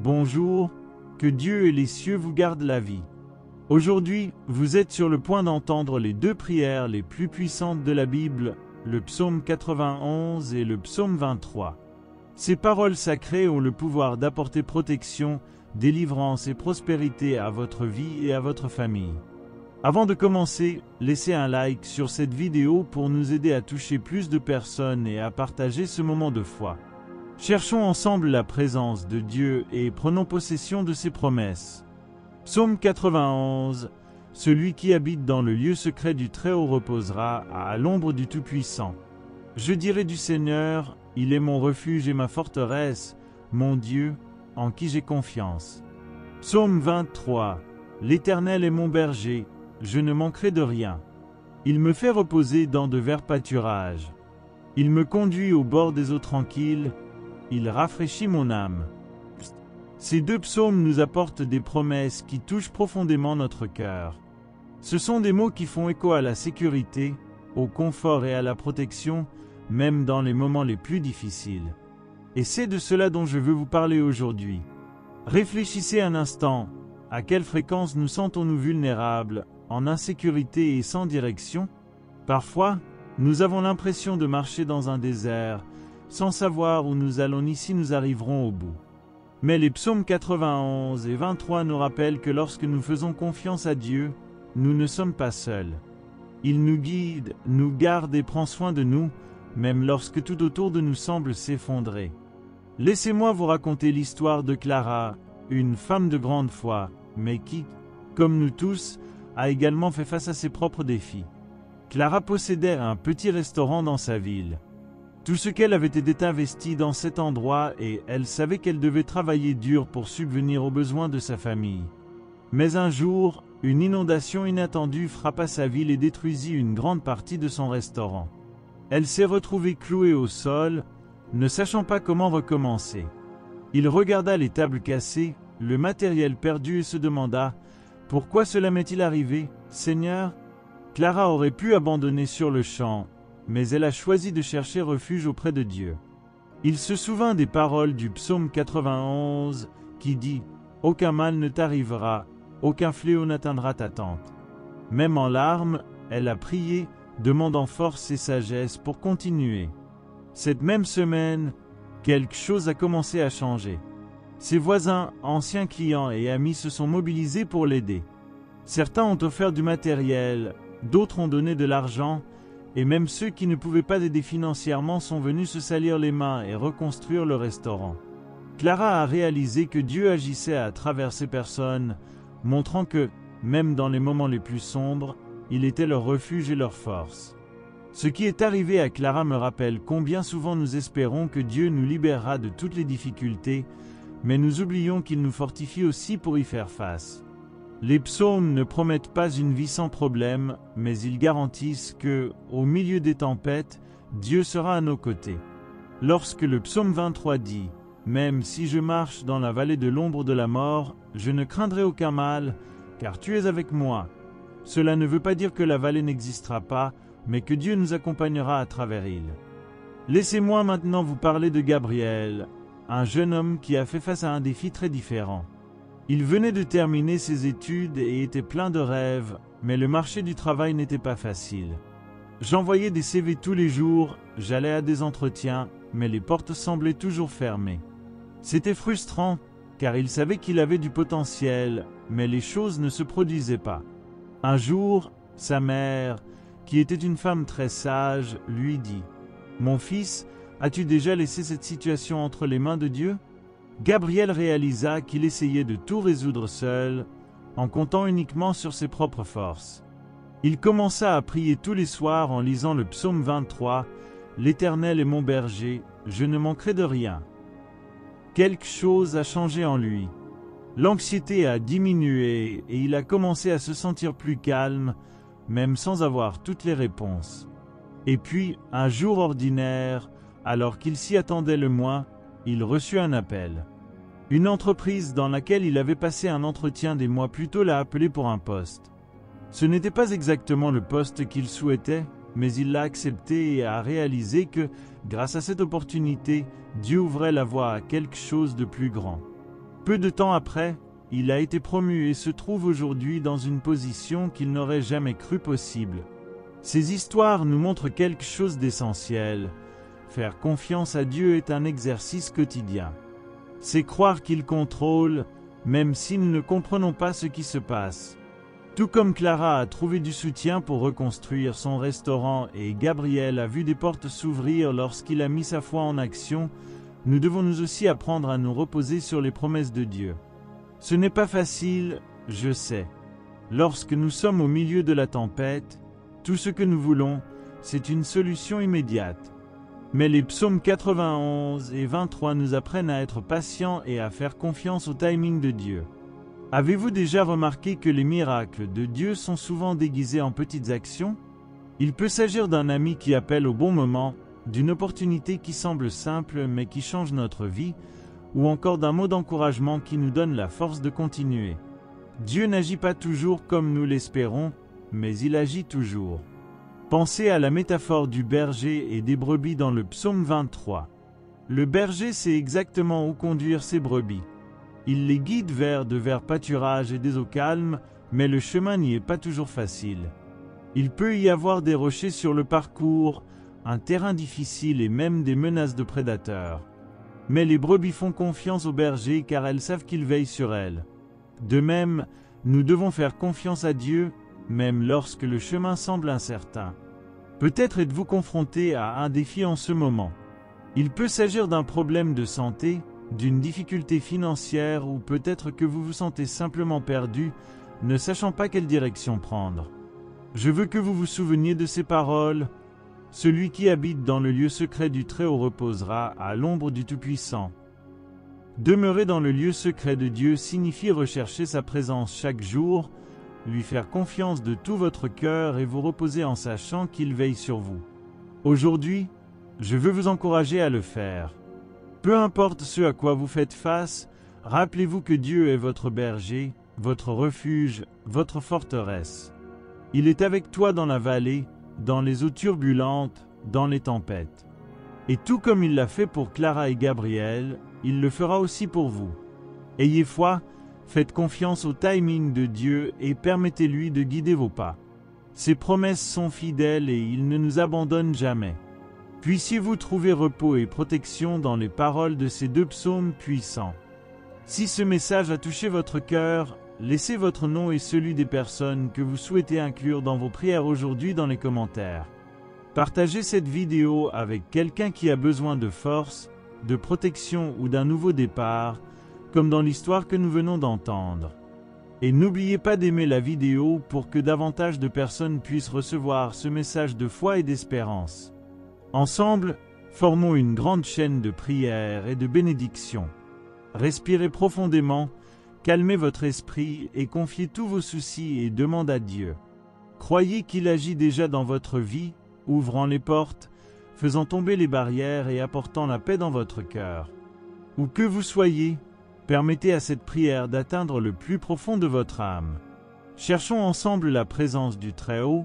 Bonjour, que Dieu et les cieux vous gardent la vie. Aujourd'hui, vous êtes sur le point d'entendre les deux prières les plus puissantes de la Bible, le psaume 91 et le psaume 23. Ces paroles sacrées ont le pouvoir d'apporter protection, délivrance et prospérité à votre vie et à votre famille. Avant de commencer, laissez un like sur cette vidéo pour nous aider à toucher plus de personnes et à partager ce moment de foi. Cherchons ensemble la présence de Dieu et prenons possession de ses promesses. Psaume 91. Celui qui habite dans le lieu secret du Très-Haut reposera à l'ombre du Tout-Puissant. Je dirai du Seigneur, il est mon refuge et ma forteresse, mon Dieu, en qui j'ai confiance. Psaume 23. L'Éternel est mon berger, je ne manquerai de rien. Il me fait reposer dans de verts pâturages. Il me conduit au bord des eaux tranquilles, il rafraîchit mon âme. Ces deux psaumes nous apportent des promesses qui touchent profondément notre cœur. Ce sont des mots qui font écho à la sécurité, au confort et à la protection, même dans les moments les plus difficiles. Et c'est de cela dont je veux vous parler aujourd'hui. Réfléchissez un instant, à quelle fréquence nous sentons-nous vulnérables, en insécurité et sans direction? Parfois, nous avons l'impression de marcher dans un désert, sans savoir où nous allons ni si nous arriverons au bout. Mais les psaumes 91 et 23 nous rappellent que lorsque nous faisons confiance à Dieu, nous ne sommes pas seuls. Il nous guide, nous garde et prend soin de nous, même lorsque tout autour de nous semble s'effondrer. Laissez-moi vous raconter l'histoire de Clara, une femme de grande foi, mais qui, comme nous tous, a également fait face à ses propres défis. Clara possédait un petit restaurant dans sa ville. Tout ce qu'elle avait été investi dans cet endroit et elle savait qu'elle devait travailler dur pour subvenir aux besoins de sa famille. Mais un jour, une inondation inattendue frappa sa ville et détruisit une grande partie de son restaurant. Elle s'est retrouvée clouée au sol, ne sachant pas comment recommencer. Il regarda les tables cassées, le matériel perdu et se demanda « Pourquoi cela m'est-il arrivé, Seigneur ?» Clara aurait pu abandonner sur le champ, mais elle a choisi de chercher refuge auprès de Dieu. Il se souvint des paroles du psaume 91 qui dit « Aucun mal ne t'arrivera, aucun fléau n'atteindra ta tente. » Même en larmes, elle a prié, demandant force et sagesse pour continuer. Cette même semaine, quelque chose a commencé à changer. Ses voisins, anciens clients et amis se sont mobilisés pour l'aider. Certains ont offert du matériel, d'autres ont donné de l'argent, et même ceux qui ne pouvaient pas aider financièrement sont venus se salir les mains et reconstruire le restaurant. Clara a réalisé que Dieu agissait à travers ces personnes, montrant que, même dans les moments les plus sombres, il était leur refuge et leur force. Ce qui est arrivé à Clara me rappelle combien souvent nous espérons que Dieu nous libérera de toutes les difficultés, mais nous oublions qu'il nous fortifie aussi pour y faire face. Les psaumes ne promettent pas une vie sans problème, mais ils garantissent que, au milieu des tempêtes, Dieu sera à nos côtés. Lorsque le psaume 23 dit « Même si je marche dans la vallée de l'ombre de la mort, je ne craindrai aucun mal, car tu es avec moi. » Cela ne veut pas dire que la vallée n'existera pas, mais que Dieu nous accompagnera à travers elle. Laissez-moi maintenant vous parler de Gabriel, un jeune homme qui a fait face à un défi très différent. Il venait de terminer ses études et était plein de rêves, mais le marché du travail n'était pas facile. J'envoyais des CV tous les jours, j'allais à des entretiens, mais les portes semblaient toujours fermées. C'était frustrant, car il savait qu'il avait du potentiel, mais les choses ne se produisaient pas. Un jour, sa mère, qui était une femme très sage, lui dit « Mon fils, as-tu déjà laissé cette situation entre les mains de Dieu ?» Gabriel réalisa qu'il essayait de tout résoudre seul, en comptant uniquement sur ses propres forces. Il commença à prier tous les soirs en lisant le psaume 23, « L'Éternel est mon berger, je ne manquerai de rien. » Quelque chose a changé en lui. L'anxiété a diminué et il a commencé à se sentir plus calme, même sans avoir toutes les réponses. Et puis, un jour ordinaire, alors qu'il s'y attendait le moins, il reçut un appel. Une entreprise dans laquelle il avait passé un entretien des mois plus tôt l'a appelé pour un poste. Ce n'était pas exactement le poste qu'il souhaitait, mais il l'a accepté et a réalisé que, grâce à cette opportunité, Dieu ouvrait la voie à quelque chose de plus grand. Peu de temps après, il a été promu et se trouve aujourd'hui dans une position qu'il n'aurait jamais cru possible. Ces histoires nous montrent quelque chose d'essentiel. Faire confiance à Dieu est un exercice quotidien. C'est croire qu'il contrôle, même si nous ne comprenons pas ce qui se passe. Tout comme Clara a trouvé du soutien pour reconstruire son restaurant et Gabriel a vu des portes s'ouvrir lorsqu'il a mis sa foi en action, nous devons nous aussi apprendre à nous reposer sur les promesses de Dieu. Ce n'est pas facile, je sais. Lorsque nous sommes au milieu de la tempête, tout ce que nous voulons, c'est une solution immédiate. Mais les psaumes 91 et 23 nous apprennent à être patients et à faire confiance au timing de Dieu. Avez-vous déjà remarqué que les miracles de Dieu sont souvent déguisés en petites actions? Il peut s'agir d'un ami qui appelle au bon moment, d'une opportunité qui semble simple mais qui change notre vie, ou encore d'un mot d'encouragement qui nous donne la force de continuer. Dieu n'agit pas toujours comme nous l'espérons, mais il agit toujours. Pensez à la métaphore du berger et des brebis dans le psaume 23. Le berger sait exactement où conduire ses brebis. Il les guide vers de verts pâturages et des eaux calmes, mais le chemin n'y est pas toujours facile. Il peut y avoir des rochers sur le parcours, un terrain difficile et même des menaces de prédateurs. Mais les brebis font confiance au berger car elles savent qu'il veille sur elles. De même, nous devons faire confiance à Dieu, même lorsque le chemin semble incertain. Peut-être êtes-vous confronté à un défi en ce moment. Il peut s'agir d'un problème de santé, d'une difficulté financière ou peut-être que vous vous sentez simplement perdu, ne sachant pas quelle direction prendre. Je veux que vous vous souveniez de ces paroles. Celui qui habite dans le lieu secret du Très-Haut reposera à l'ombre du Tout-Puissant. Demeurer dans le lieu secret de Dieu signifie rechercher sa présence chaque jour, lui faire confiance de tout votre cœur et vous reposer en sachant qu'il veille sur vous. Aujourd'hui, je veux vous encourager à le faire. Peu importe ce à quoi vous faites face, rappelez-vous que Dieu est votre berger, votre refuge, votre forteresse. Il est avec toi dans la vallée, dans les eaux turbulentes, dans les tempêtes. Et tout comme il l'a fait pour Clara et Gabriel, il le fera aussi pour vous. Ayez foi, faites confiance au timing de Dieu et permettez-lui de guider vos pas. Ses promesses sont fidèles et il ne nous abandonne jamais. Puissiez-vous trouver repos et protection dans les paroles de ces deux psaumes puissants. Si ce message a touché votre cœur, laissez votre nom et celui des personnes que vous souhaitez inclure dans vos prières aujourd'hui dans les commentaires. Partagez cette vidéo avec quelqu'un qui a besoin de force, de protection ou d'un nouveau départ, comme dans l'histoire que nous venons d'entendre. Et n'oubliez pas d'aimer la vidéo pour que davantage de personnes puissent recevoir ce message de foi et d'espérance. Ensemble, formons une grande chaîne de prière et de bénédiction. Respirez profondément, calmez votre esprit et confiez tous vos soucis et demandez à Dieu. Croyez qu'il agit déjà dans votre vie, ouvrant les portes, faisant tomber les barrières et apportant la paix dans votre cœur. Où que vous soyez, permettez à cette prière d'atteindre le plus profond de votre âme. Cherchons ensemble la présence du Très-Haut,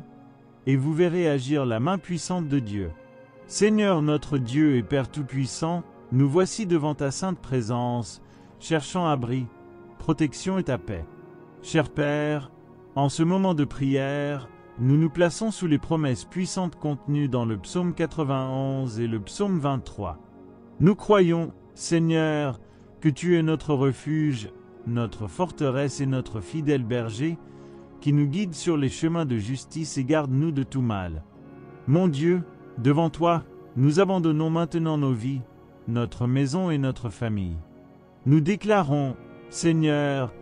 et vous verrez agir la main puissante de Dieu. Seigneur notre Dieu et Père Tout-Puissant, nous voici devant ta sainte présence, cherchant abri, protection et ta paix. Cher Père, en ce moment de prière, nous nous plaçons sous les promesses puissantes contenues dans le psaume 91 et le psaume 23. Nous croyons, Seigneur, que tu es notre refuge, notre forteresse et notre fidèle berger, qui nous guide sur les chemins de justice et garde-nous de tout mal. Mon Dieu, devant toi, nous abandonnons maintenant nos vies, notre maison et notre famille. Nous déclarons, Seigneur,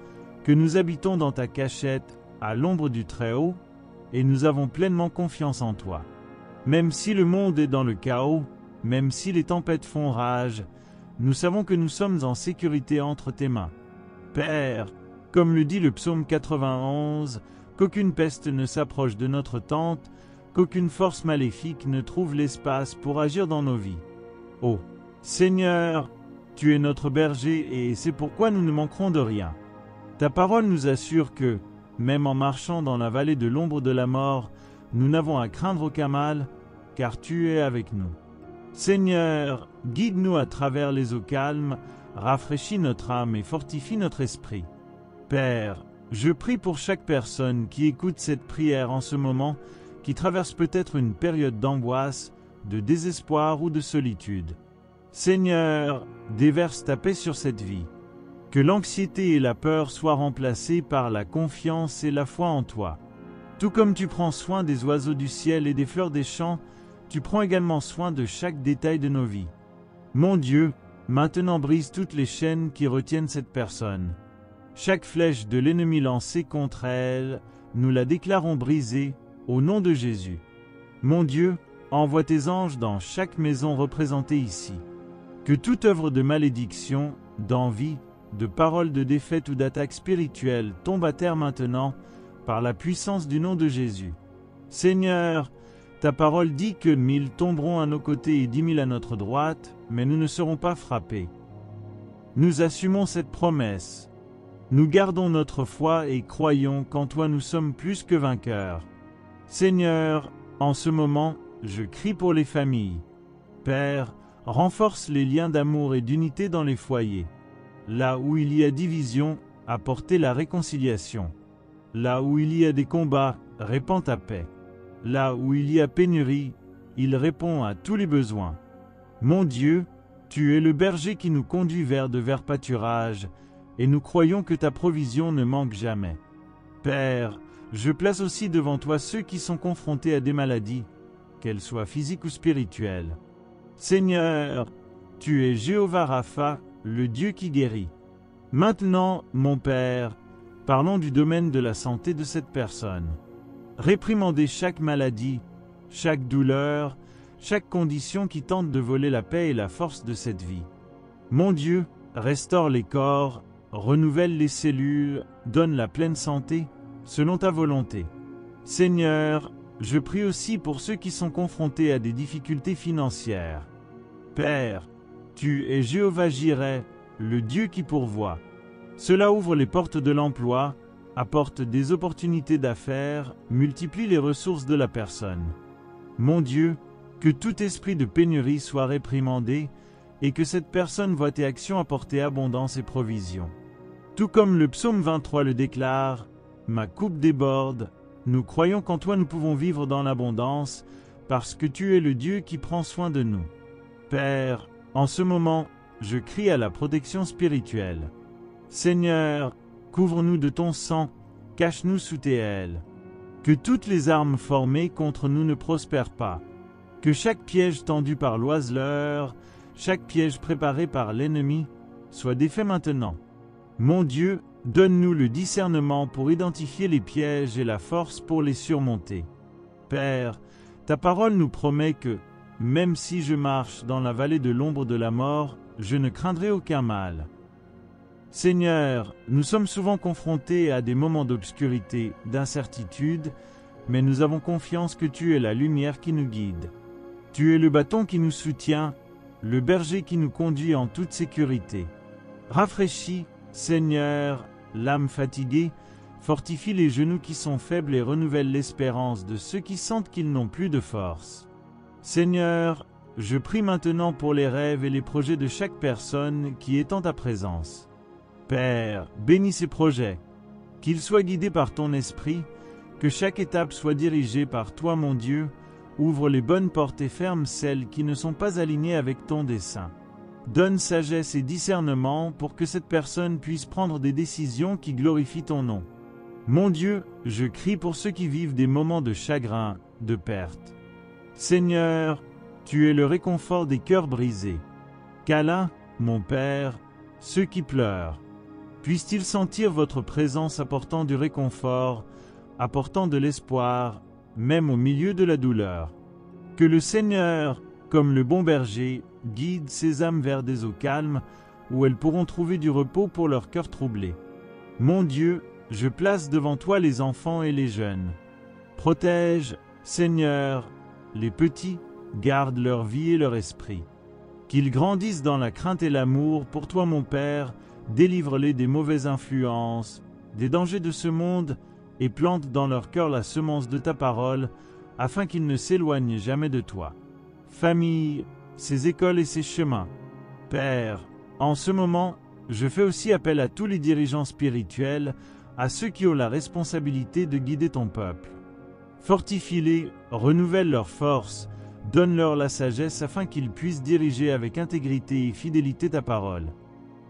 que nous habitons dans ta cachette, à l'ombre du Très-Haut, et nous avons pleinement confiance en toi. Même si le monde est dans le chaos, même si les tempêtes font rage, nous savons que nous sommes en sécurité entre tes mains. Père, comme le dit le psaume 91, qu'aucune peste ne s'approche de notre tente, qu'aucune force maléfique ne trouve l'espace pour agir dans nos vies. Oh, Seigneur, tu es notre berger et c'est pourquoi nous ne manquerons de rien. Ta parole nous assure que, même en marchant dans la vallée de l'ombre de la mort, nous n'avons à craindre aucun mal, car tu es avec nous. Seigneur, guide-nous à travers les eaux calmes, rafraîchis notre âme et fortifie notre esprit. Père, je prie pour chaque personne qui écoute cette prière en ce moment, qui traverse peut-être une période d'angoisse, de désespoir ou de solitude. Seigneur, déverse ta paix sur cette vie. Que l'anxiété et la peur soient remplacées par la confiance et la foi en toi. Tout comme tu prends soin des oiseaux du ciel et des fleurs des champs, tu prends également soin de chaque détail de nos vies. Mon Dieu, maintenant brise toutes les chaînes qui retiennent cette personne. Chaque flèche de l'ennemi lancée contre elle, nous la déclarons brisée au nom de Jésus. Mon Dieu, envoie tes anges dans chaque maison représentée ici. Que toute œuvre de malédiction, d'envie, de paroles de défaite ou d'attaque spirituelle tombe à terre maintenant par la puissance du nom de Jésus. Seigneur, ta parole dit que 1000 tomberont à nos côtés et 10 000 à notre droite, mais nous ne serons pas frappés. Nous assumons cette promesse. Nous gardons notre foi et croyons qu'en toi nous sommes plus que vainqueurs. Seigneur, en ce moment, je crie pour les familles. Père, renforce les liens d'amour et d'unité dans les foyers. Là où il y a division, apportez la réconciliation. Là où il y a des combats, répands ta paix. Là où il y a pénurie, il répond à tous les besoins. Mon Dieu, tu es le berger qui nous conduit vers de verts pâturages, et nous croyons que ta provision ne manque jamais. Père, je place aussi devant toi ceux qui sont confrontés à des maladies, qu'elles soient physiques ou spirituelles. Seigneur, tu es Jéhovah Rapha, le Dieu qui guérit. Maintenant, mon Père, parlons du domaine de la santé de cette personne. Réprimandez chaque maladie, chaque douleur, chaque condition qui tente de voler la paix et la force de cette vie. Mon Dieu, restaure les corps, renouvelle les cellules, donne la pleine santé, selon ta volonté. Seigneur, je prie aussi pour ceux qui sont confrontés à des difficultés financières. Père, tu es Jéhovah Jireh, le Dieu qui pourvoit. Cela ouvre les portes de l'emploi, apporte des opportunités d'affaires, multiplie les ressources de la personne. Mon Dieu, que tout esprit de pénurie soit réprimandé et que cette personne voie tes actions apporter abondance et provision. Tout comme le psaume 23 le déclare, « Ma coupe déborde », nous croyons qu'en toi nous pouvons vivre dans l'abondance parce que tu es le Dieu qui prend soin de nous. Père, en ce moment, je crie à la protection spirituelle. Seigneur, couvre-nous de ton sang, cache-nous sous tes ailes. Que toutes les armes formées contre nous ne prospèrent pas. Que chaque piège tendu par l'oiseleur, chaque piège préparé par l'ennemi, soit défait maintenant. Mon Dieu, donne-nous le discernement pour identifier les pièges et la force pour les surmonter. Père, ta parole nous promet que, même si je marche dans la vallée de l'ombre de la mort, je ne craindrai aucun mal. Seigneur, nous sommes souvent confrontés à des moments d'obscurité, d'incertitude, mais nous avons confiance que tu es la lumière qui nous guide. Tu es le bâton qui nous soutient, le berger qui nous conduit en toute sécurité. Rafraîchis, Seigneur, l'âme fatiguée, fortifie les genoux qui sont faibles et renouvelle l'espérance de ceux qui sentent qu'ils n'ont plus de force. Seigneur, je prie maintenant pour les rêves et les projets de chaque personne qui est en ta présence. Père, bénis ces projets, qu'ils soient guidés par ton esprit, que chaque étape soit dirigée par toi mon Dieu, ouvre les bonnes portes et ferme celles qui ne sont pas alignées avec ton dessein. Donne sagesse et discernement pour que cette personne puisse prendre des décisions qui glorifient ton nom. Mon Dieu, je crie pour ceux qui vivent des moments de chagrin, de perte. Seigneur, tu es le réconfort des cœurs brisés. Câlin, mon Père, ceux qui pleurent. Puissent-ils sentir votre présence apportant du réconfort, apportant de l'espoir, même au milieu de la douleur. Que le Seigneur, comme le bon berger, guide ces âmes vers des eaux calmes, où elles pourront trouver du repos pour leur cœur troublé. Mon Dieu, je place devant toi les enfants et les jeunes. Protège, Seigneur, les petits, garde leur vie et leur esprit. Qu'ils grandissent dans la crainte et l'amour pour toi mon Père, délivre-les des mauvaises influences, des dangers de ce monde, et plante dans leur cœur la semence de ta parole, afin qu'ils ne s'éloignent jamais de toi. Famille, ses écoles et ses chemins. Père, En ce moment, je fais aussi appel à tous les dirigeants spirituels, à ceux qui ont la responsabilité de guider ton peuple. Fortifie-les, renouvelle leurs forces, donne-leur la sagesse afin qu'ils puissent diriger avec intégrité et fidélité ta parole.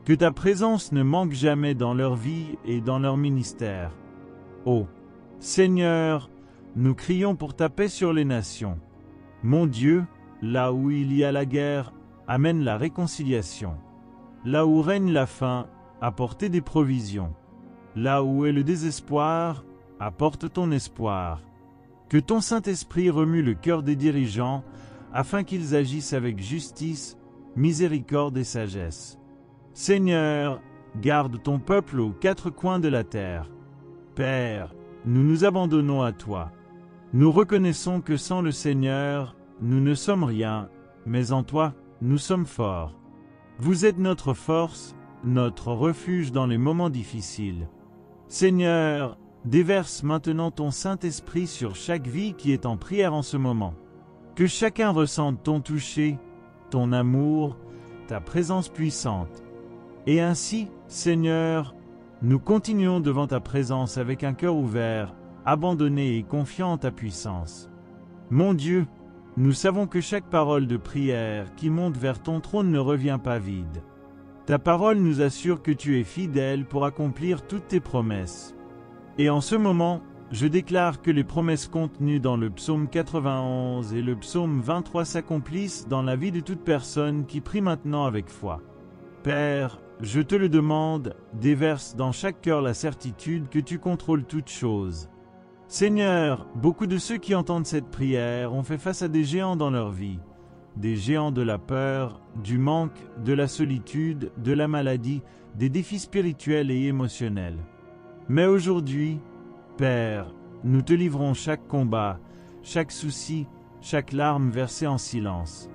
Que ta présence ne manque jamais dans leur vie et dans leur ministère. Ô Seigneur, nous crions pour ta paix sur les nations. Mon Dieu, là où il y a la guerre, amène la réconciliation. Là où règne la faim, apporte des provisions. Là où est le désespoir, apporte ton espoir. Que ton Saint-Esprit remue le cœur des dirigeants, afin qu'ils agissent avec justice, miséricorde et sagesse. Seigneur, garde ton peuple aux quatre coins de la terre. Père, nous nous abandonnons à toi. Nous reconnaissons que sans le Seigneur, nous ne sommes rien, mais en toi, nous sommes forts. Vous êtes notre force, notre refuge dans les moments difficiles. Seigneur, déverse maintenant ton Saint-Esprit sur chaque vie qui est en prière en ce moment. Que chacun ressente ton toucher, ton amour, ta présence puissante. Et ainsi, Seigneur, nous continuons devant ta présence avec un cœur ouvert, abandonné et confiant en ta puissance. Mon Dieu, nous savons que chaque parole de prière qui monte vers ton trône ne revient pas vide. Ta parole nous assure que tu es fidèle pour accomplir toutes tes promesses. Et en ce moment, je déclare que les promesses contenues dans le psaume 91 et le psaume 23 s'accomplissent dans la vie de toute personne qui prie maintenant avec foi. Père, je te le demande, déverse dans chaque cœur la certitude que tu contrôles toutes choses. Seigneur, beaucoup de ceux qui entendent cette prière ont fait face à des géants dans leur vie, des géants de la peur, du manque, de la solitude, de la maladie, des défis spirituels et émotionnels. Mais aujourd'hui, Père, nous te livrons chaque combat, chaque souci, chaque larme versée en silence.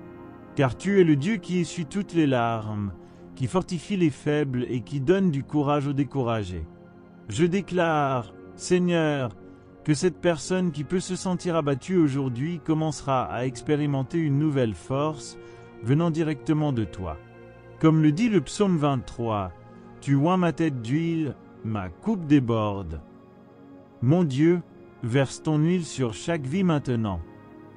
Car tu es le Dieu qui essuie toutes les larmes, qui fortifie les faibles et qui donne du courage aux découragés. Je déclare, Seigneur, que cette personne qui peut se sentir abattue aujourd'hui commencera à expérimenter une nouvelle force venant directement de toi. Comme le dit le psaume 23, « Tu oins ma tête d'huile, ma coupe déborde. » Mon Dieu, verse ton huile sur chaque vie maintenant.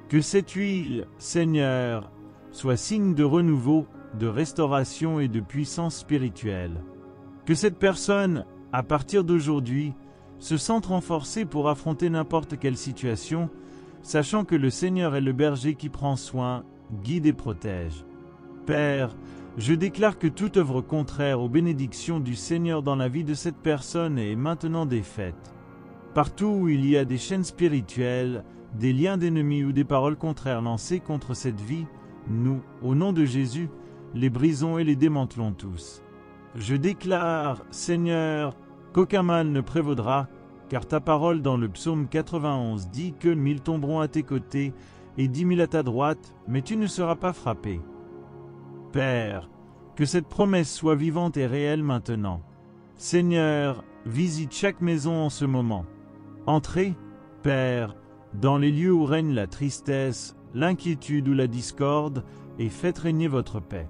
Que cette huile, Seigneur, soit signe de renouveau, de restauration et de puissance spirituelle. Que cette personne, à partir d'aujourd'hui, se sente renforcée pour affronter n'importe quelle situation, sachant que le Seigneur est le berger qui prend soin, guide et protège. Père, je déclare que toute œuvre contraire aux bénédictions du Seigneur dans la vie de cette personne est maintenant défaite. Partout où il y a des chaînes spirituelles, des liens d'ennemis ou des paroles contraires lancées contre cette vie, nous, au nom de Jésus, les brisons et les démantelons tous. Je déclare, Seigneur, qu'aucun mal ne prévaudra, car ta parole dans le psaume 91 dit que 1000 tomberont à tes côtés et 10 000 à ta droite, mais tu ne seras pas frappé. Père, que cette promesse soit vivante et réelle maintenant. Seigneur, visite chaque maison en ce moment. Entrez, Père, dans les lieux où règne la tristesse, l'inquiétude ou la discorde, et faites régner votre paix.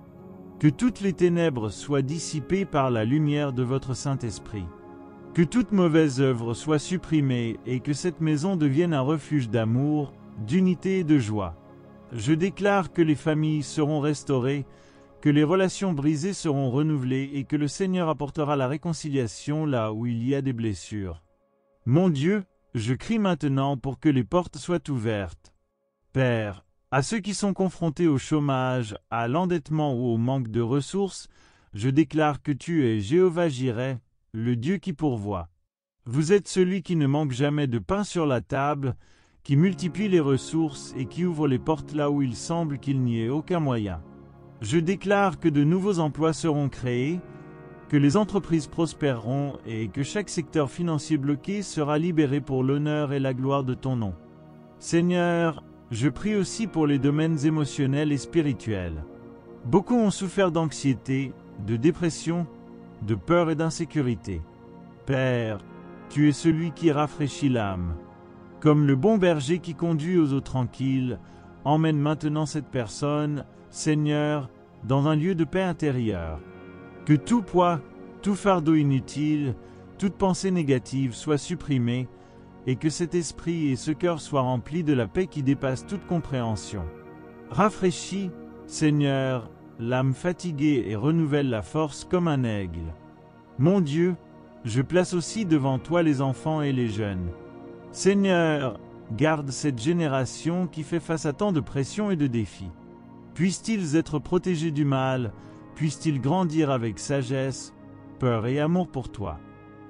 Que toutes les ténèbres soient dissipées par la lumière de votre Saint-Esprit. Que toute mauvaise œuvre soit supprimée et que cette maison devienne un refuge d'amour, d'unité et de joie. Je déclare que les familles seront restaurées, que les relations brisées seront renouvelées et que le Seigneur apportera la réconciliation là où il y a des blessures. Mon Dieu, je crie maintenant pour que les portes soient ouvertes. Père, à ceux qui sont confrontés au chômage, à l'endettement ou au manque de ressources, je déclare que tu es Jéhovah Jireh, le Dieu qui pourvoit. Vous êtes celui qui ne manque jamais de pain sur la table, qui multiplie les ressources et qui ouvre les portes là où il semble qu'il n'y ait aucun moyen. Je déclare que de nouveaux emplois seront créés, que les entreprises prospéreront et que chaque secteur financier bloqué sera libéré pour l'honneur et la gloire de ton nom. Seigneur, je prie aussi pour les domaines émotionnels et spirituels. Beaucoup ont souffert d'anxiété, de dépression, de peur et d'insécurité. Père, tu es celui qui rafraîchit l'âme. Comme le bon berger qui conduit aux eaux tranquilles, emmène maintenant cette personne, Seigneur, dans un lieu de paix intérieure. Que tout poids, tout fardeau inutile, toute pensée négative soit supprimée, et que cet esprit et ce cœur soient remplis de la paix qui dépasse toute compréhension. Rafraîchis, Seigneur, l'âme fatiguée et renouvelle la force comme un aigle. Mon Dieu, je place aussi devant toi les enfants et les jeunes. Seigneur, garde cette génération qui fait face à tant de pressions et de défis. Puissent-ils être protégés du mal, puissent-ils grandir avec sagesse, peur et amour pour toi.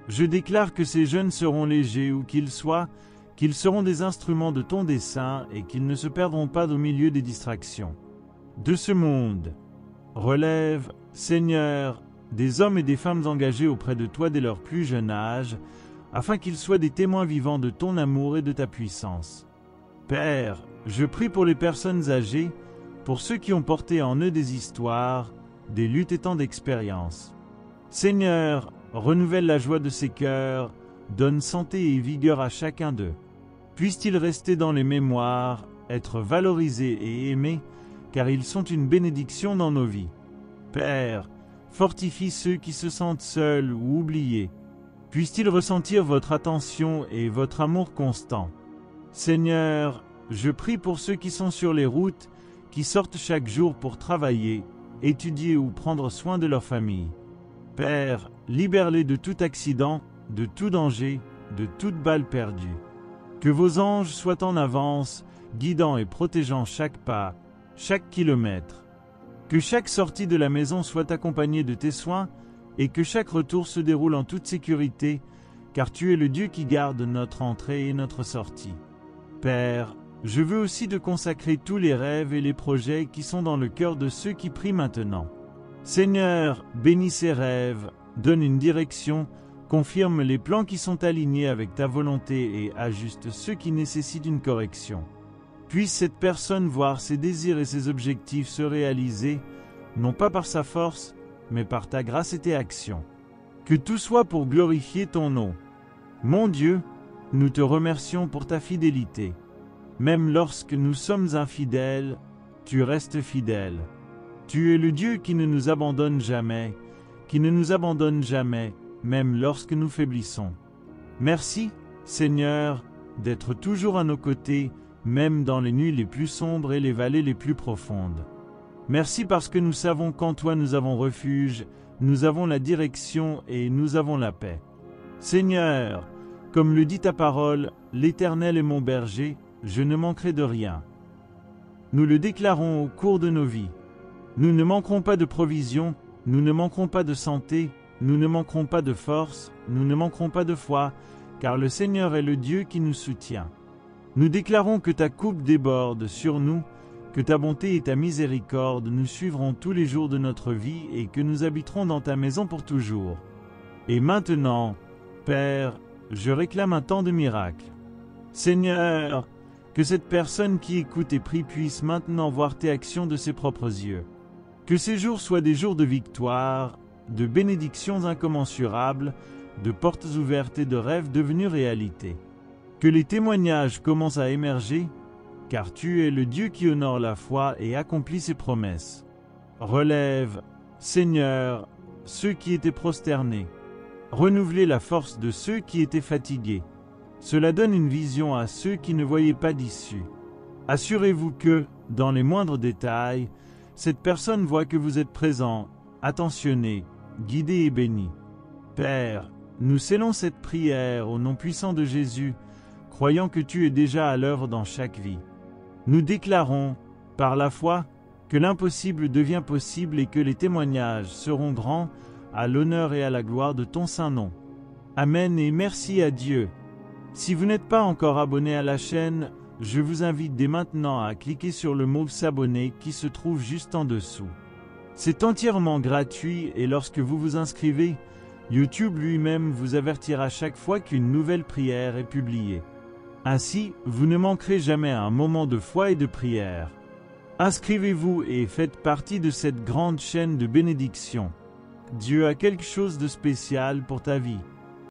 Je déclare que ces jeunes seront légers où qu'ils soient, qu'ils seront des instruments de ton dessein et qu'ils ne se perdront pas au milieu des distractions de ce monde. Relève, Seigneur, des hommes et des femmes engagés auprès de toi dès leur plus jeune âge, afin qu'ils soient des témoins vivants de ton amour et de ta puissance. Père, je prie pour les personnes âgées, pour ceux qui ont porté en eux des histoires, des luttes et tant d'expériences. Seigneur, renouvelle la joie de ces cœurs, donne santé et vigueur à chacun d'eux. Puissent-ils rester dans les mémoires, être valorisés et aimés, car ils sont une bénédiction dans nos vies. Père, fortifie ceux qui se sentent seuls ou oubliés. Puissent-ils ressentir votre attention et votre amour constant. Seigneur, je prie pour ceux qui sont sur les routes, qui sortent chaque jour pour travailler, étudier ou prendre soin de leur famille. Père, libère-les de tout accident, de tout danger, de toute balle perdue. Que vos anges soient en avance, guidant et protégeant chaque pas, chaque kilomètre. Que chaque sortie de la maison soit accompagnée de tes soins et que chaque retour se déroule en toute sécurité, car tu es le Dieu qui garde notre entrée et notre sortie. Père, je veux aussi de consacrer tous les rêves et les projets qui sont dans le cœur de ceux qui prient maintenant. Seigneur, bénis ces rêves, donne une direction, confirme les plans qui sont alignés avec ta volonté et ajuste ceux qui nécessitent une correction. Puisse cette personne voir ses désirs et ses objectifs se réaliser, non pas par sa force, mais par ta grâce et tes actions. Que tout soit pour glorifier ton nom. Mon Dieu, nous te remercions pour ta fidélité. Même lorsque nous sommes infidèles, tu restes fidèle. Tu es le Dieu qui ne nous abandonne jamais, même lorsque nous faiblissons. Merci, Seigneur, d'être toujours à nos côtés, même dans les nuits les plus sombres et les vallées les plus profondes. Merci parce que nous savons qu'en toi nous avons refuge, nous avons la direction et nous avons la paix. Seigneur, comme le dit ta parole, l'Éternel est mon berger, je ne manquerai de rien. Nous le déclarons au cours de nos vies. Nous ne manquerons pas de provisions, nous ne manquerons pas de santé, nous ne manquerons pas de force, nous ne manquerons pas de foi, car le Seigneur est le Dieu qui nous soutient. Nous déclarons que ta coupe déborde sur nous, que ta bonté et ta miséricorde nous suivront tous les jours de notre vie et que nous habiterons dans ta maison pour toujours. Et maintenant, Père, je réclame un temps de miracle. Seigneur, que cette personne qui écoute et prie puisse maintenant voir tes actions de ses propres yeux. Que ces jours soient des jours de victoire, de bénédictions incommensurables, de portes ouvertes et de rêves devenus réalité. Que les témoignages commencent à émerger, car tu es le Dieu qui honore la foi et accomplit ses promesses. Relève, Seigneur, ceux qui étaient prosternés. Renouvelez la force de ceux qui étaient fatigués. Cela donne une vision à ceux qui ne voyaient pas d'issue. Assurez-vous que, dans les moindres détails, cette personne voit que vous êtes présent, attentionné, guidé et béni. Père, nous scellons cette prière au nom puissant de Jésus, croyant que tu es déjà à l'œuvre dans chaque vie. Nous déclarons, par la foi, que l'impossible devient possible et que les témoignages seront grands à l'honneur et à la gloire de ton saint nom. Amen et merci à Dieu. Si vous n'êtes pas encore abonné à la chaîne, je vous invite dès maintenant à cliquer sur le mot « S'abonner » qui se trouve juste en dessous. C'est entièrement gratuit et lorsque vous vous inscrivez, YouTube lui-même vous avertira chaque fois qu'une nouvelle prière est publiée. Ainsi, vous ne manquerez jamais un moment de foi et de prière. Inscrivez-vous et faites partie de cette grande chaîne de bénédiction. Dieu a quelque chose de spécial pour ta vie.